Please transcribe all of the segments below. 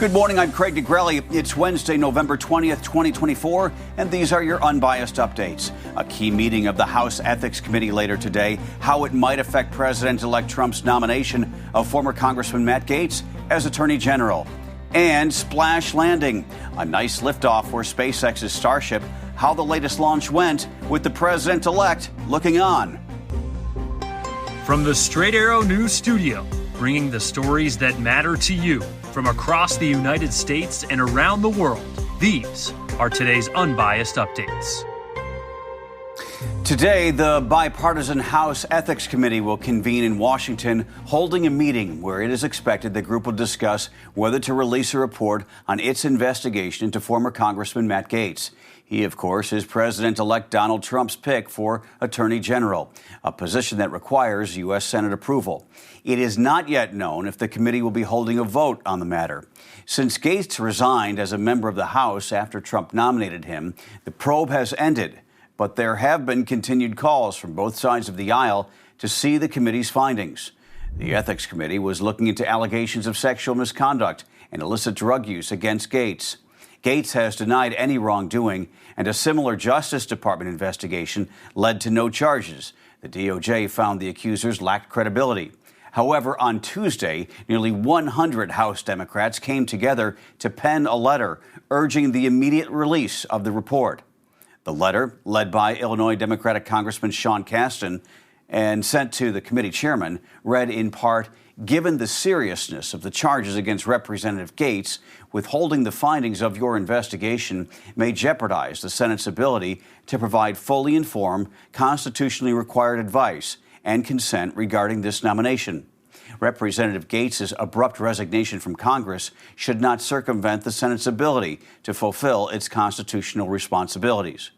Good morning, I'm Craig DeGrelli. It's Wednesday, November 20th, 2024, and these are your Unbiased Updates. A key meeting of the House Ethics Committee later today, how it might affect President-elect Trump's nomination of former Congressman Matt Gaetz as Attorney General. And splash landing, a nice liftoff for SpaceX's Starship, how the latest launch went with the President-elect looking on. From the Straight Arrow News Studio, bringing the stories that matter to you from across the United States and around the world, these are today's Unbiased Updates. Today, the bipartisan House Ethics Committee will convene in Washington, holding a meeting where it is expected the group will discuss whether to release a report on its investigation into former Congressman Matt Gaetz. He, of course, is President-elect Donald Trump's pick for Attorney General, a position that requires U.S. Senate approval. It is not yet known if the committee will be holding a vote on the matter. Since Gaetz resigned as a member of the House after Trump nominated him, the probe has ended. But there have been continued calls from both sides of the aisle to see the committee's findings. The Ethics Committee was looking into allegations of sexual misconduct and illicit drug use against Gaetz. Gaetz has denied any wrongdoing, and a similar Justice Department investigation led to no charges. The DOJ found the accusers lacked credibility. However, on Tuesday, nearly 100 House Democrats came together to pen a letter urging the immediate release of the report. The letter, led by Illinois Democratic Congressman Sean Casten and sent to the committee chairman, read in part, "Given the seriousness of the charges against Representative Gaetz, withholding the findings of your investigation may jeopardize the Senate's ability to provide fully informed, constitutionally required advice and consent regarding this nomination. Representative Gaetz's abrupt resignation from Congress should not circumvent the Senate's ability to fulfill its constitutional responsibilities."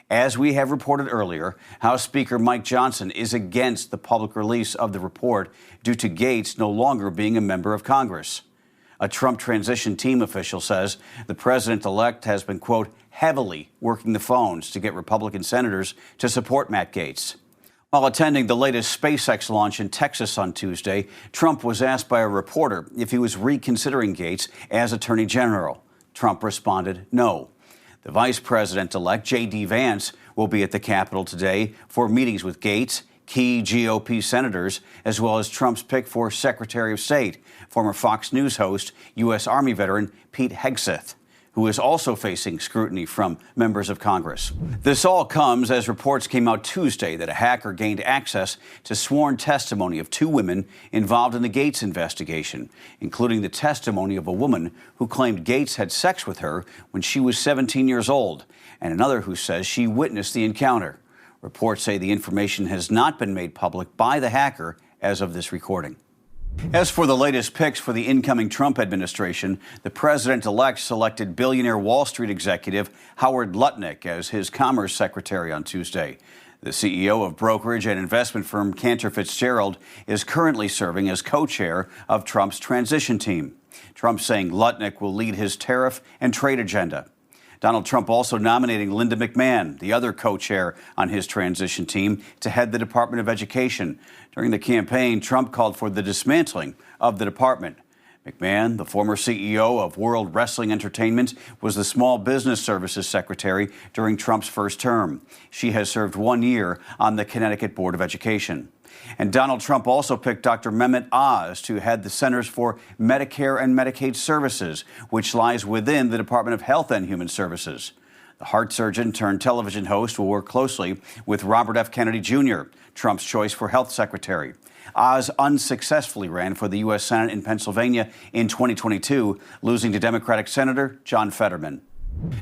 As we have reported earlier, House Speaker Mike Johnson is against the public release of the report due to Gaetz no longer being a member of Congress. A Trump transition team official says the president-elect has been, quote, heavily working the phones to get Republican senators to support Matt Gaetz. While attending the latest SpaceX launch in Texas on Tuesday, Trump was asked by a reporter if he was reconsidering Gaetz as Attorney General. Trump responded, no. The Vice President-elect, J.D. Vance, will be at the Capitol today for meetings with Gaetz, key GOP senators, as well as Trump's pick for Secretary of State, former Fox News host, U.S. Army veteran Pete Hegseth, who is also facing scrutiny from members of Congress. This all comes as reports came out Tuesday that a hacker gained access to sworn testimony of two women involved in the Gaetz investigation, including the testimony of a woman who claimed Gaetz had sex with her when she was 17 years old, and another who says she witnessed the encounter. Reports say the information has not been made public by the hacker as of this recording. As for the latest picks for the incoming Trump administration, the president-elect selected billionaire Wall Street executive Howard Lutnick as his Commerce Secretary on Tuesday. The CEO of brokerage and investment firm Cantor Fitzgerald is currently serving as co-chair of Trump's transition team. Trump saying Lutnick will lead his tariff and trade agenda. Donald Trump also nominating Linda McMahon, the other co-chair on his transition team, to head the Department of Education. During the campaign, Trump called for the dismantling of the department. McMahon, the former CEO of World Wrestling Entertainment, was the Small Business Services Secretary during Trump's first term. She has served 1 year on the Connecticut Board of Education. And Donald Trump also picked Dr. Mehmet Oz to head the Centers for Medicare and Medicaid Services, which lies within the Department of Health and Human Services. The heart surgeon turned television host will work closely with Robert F. Kennedy Jr., Trump's choice for health secretary. Oz unsuccessfully ran for the U.S. Senate in Pennsylvania in 2022, losing to Democratic Senator John Fetterman.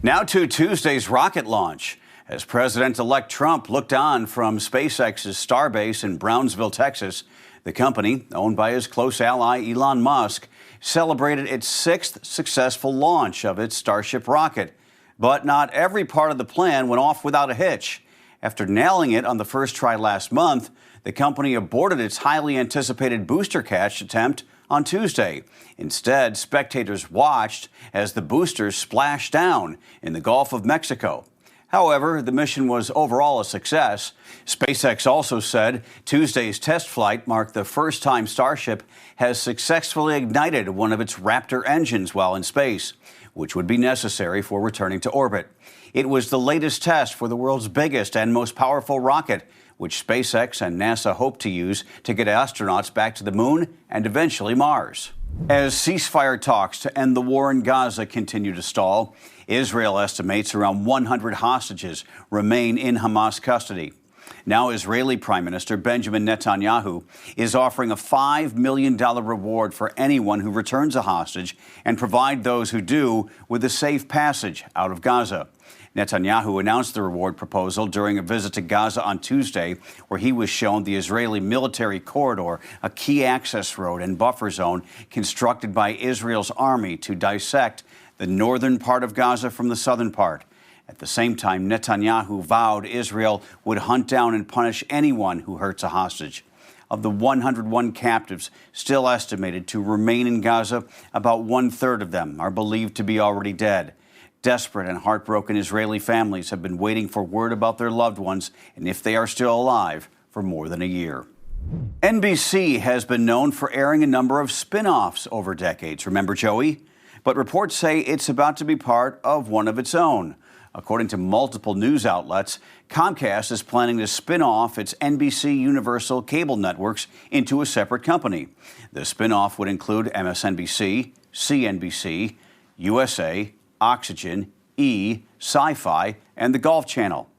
Now to Tuesday's rocket launch. As President-elect Trump looked on from SpaceX's Starbase in Brownsville, Texas, the company, owned by his close ally Elon Musk, celebrated its sixth successful launch of its Starship rocket. But not every part of the plan went off without a hitch. After nailing it on the first try last month, the company aborted its highly anticipated booster catch attempt on Tuesday. Instead, spectators watched as the boosters splashed down in the Gulf of Mexico. However, the mission was overall a success. SpaceX also said Tuesday's test flight marked the first time Starship has successfully ignited one of its Raptor engines while in space, which would be necessary for returning to orbit. It was the latest test for the world's biggest and most powerful rocket, which SpaceX and NASA hope to use to get astronauts back to the moon and eventually Mars. As ceasefire talks to end the war in Gaza continue to stall, Israel estimates around 100 hostages remain in Hamas custody. Now, Israeli Prime Minister Benjamin Netanyahu is offering a $5 million reward for anyone who returns a hostage and provide those who do with a safe passage out of Gaza. Netanyahu announced the reward proposal during a visit to Gaza on Tuesday, where he was shown the Israeli military corridor, a key access road and buffer zone constructed by Israel's army to dissect the northern part of Gaza from the southern part. At the same time, Netanyahu vowed Israel would hunt down and punish anyone who hurts a hostage. Of the 101 captives still estimated to remain in Gaza, about one-third of them are believed to be already dead. Desperate and heartbroken Israeli families have been waiting for word about their loved ones and if they are still alive for more than a year. NBC has been known for airing a number of spin-offs over decades. Remember Joey? But reports say it's about to be part of one of its own. According to multiple news outlets, Comcast is planning to spin off its NBC Universal cable networks into a separate company. The spin-off would include MSNBC, CNBC, USA, Oxygen, E, Sci-Fi, and the Golf Channel.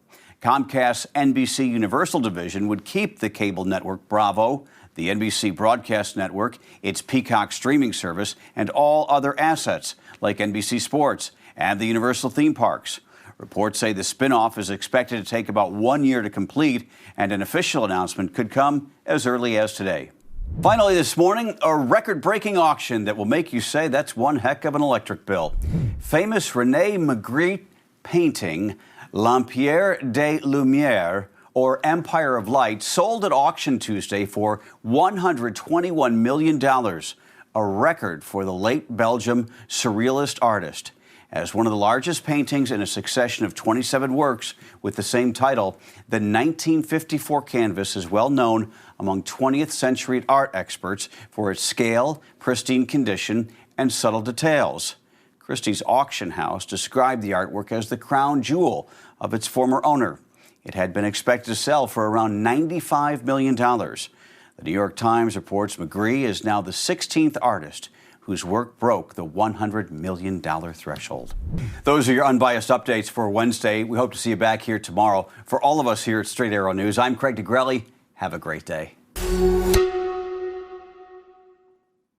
Comcast's NBC Universal division would keep the cable network Bravo, the NBC Broadcast Network, its Peacock streaming service, and all other assets like NBC Sports and the Universal theme parks. Reports say the spin-off is expected to take about 1 year to complete, and an official announcement could come as early as today. Finally this morning, a record-breaking auction that will make you say that's one heck of an electric bill. Famous René Magritte painting L'Empire des Lumières, or Empire of Light, sold at auction Tuesday for $121 million, a record for the late Belgium surrealist artist. As one of the largest paintings in a succession of 27 works with the same title, the 1954 canvas is well known among 20th century art experts for its scale, pristine condition, and subtle details. Christie's auction house described the artwork as the crown jewel of its former owner. It had been expected to sell for around $95 million. The New York Times reports Magritte is now the 16th artist whose work broke the $100 million threshold. Those are your unbiased updates for Wednesday. We hope to see you back here tomorrow. For all of us here at Straight Arrow News, I'm Craig DeGrelli. Have a great day.